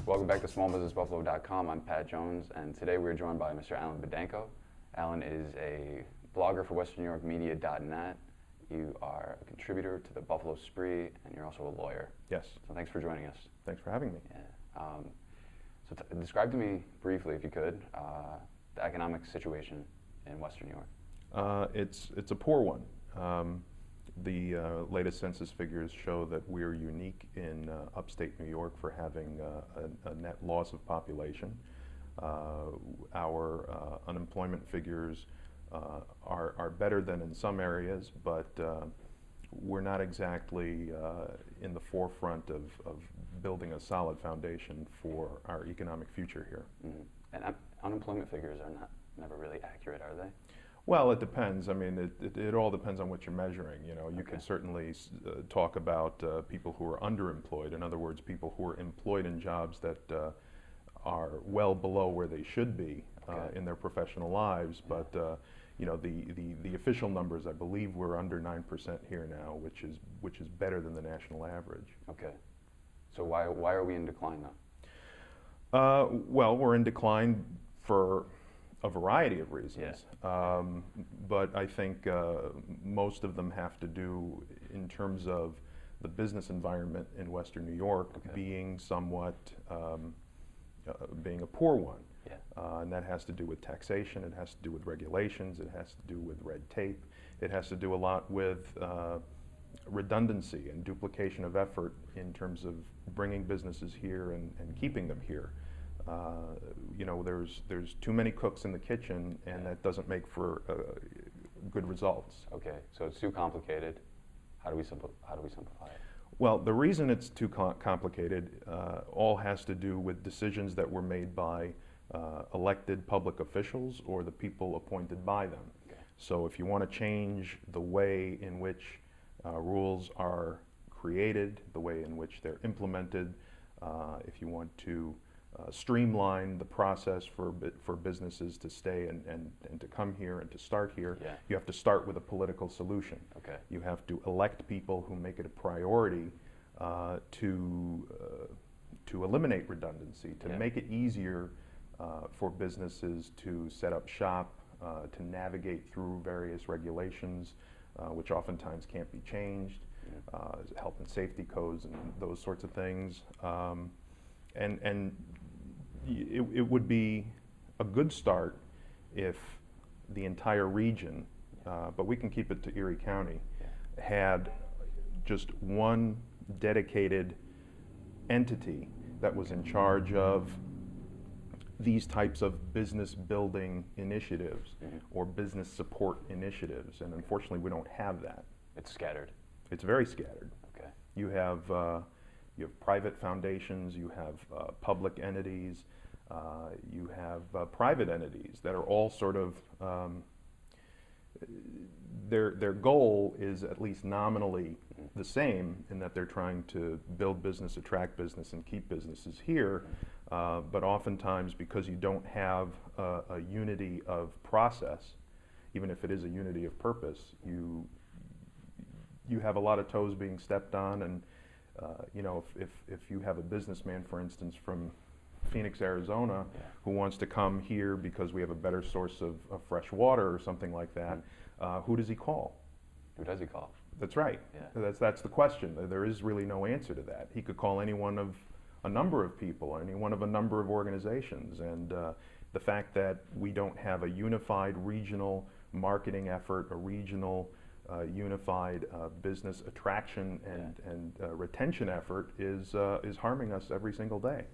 Welcome back to smallbusinessbuffalo.com. I'm Pat Jones, and today we're joined by Mr. Alan Bedenko. Alan is a blogger for WesternNewYorkMedia.net. You are a contributor to the Buffalo Spree, and you're also a lawyer. Yes. So thanks for joining us. Thanks for having me. Yeah. Describe to me briefly, if you could, the economic situation in Western New York. It's a poor one. The latest census figures show that we're unique in upstate New York for having a net loss of population. Our unemployment figures are better than in some areas, but we're not exactly in the forefront of building a solid foundation for our economic future here. Mm-hmm. And unemployment figures are never really accurate, are they? Well, it depends. I mean, it all depends on what you're measuring. You know, you can certainly talk about people who are underemployed. In other words, people who are employed in jobs that are well below where they should be in their professional lives. Yeah. But you know, the official numbers, I believe, we're under 9% here now, which is better than the national average. Okay. So why are we in decline now? Well, we're in decline for a variety of reasons, yeah. But I think most of them have to do in terms of the business environment in Western New York being somewhat, being a poor one. Yeah. And that has to do with taxation, it has to do with regulations, it has to do with red tape, it has to do a lot with redundancy and duplication of effort in terms of bringing businesses here and keeping them here. You know, there's too many cooks in the kitchen, and that doesn't make for good results. Okay, so it's too complicated. How do we simplify it? Well, the reason it's too complicated all has to do with decisions that were made by elected public officials or the people appointed by them. Okay. So if you want to change the way in which rules are created, the way in which they're implemented, if you want to streamline the process for businesses to stay and to come here and to start here, yeah. You have to start with a political solution. Okay. You have to elect people who make it a priority to eliminate redundancy, to yeah. make it easier for businesses to set up shop, to navigate through various regulations, which oftentimes can't be changed, health and safety codes and those sorts of things. And it would be a good start if the entire region, but we can keep it to Erie County, had just one dedicated entity that was in charge of these types of business building initiatives or business support initiatives, and unfortunately we don't have that. It's scattered. It's very scattered. Okay. You have private foundations, you have public entities, you have private entities that are all sort of, their goal is at least nominally the same in that they're trying to build business, attract business, and keep businesses here. But oftentimes, because you don't have a unity of process, even if it is a unity of purpose, you have a lot of toes being stepped on. And you know, if you have a businessman, for instance, from Phoenix, Arizona, who wants to come here because we have a better source of fresh water or something like that, who does he call? Who does he call? That's right. Yeah. That's the question. There is really no answer to that. He could call any one of a number of people, any one of a number of organizations, and the fact that we don't have a unified regional marketing effort, a regional unified business attraction and retention effort is harming us every single day.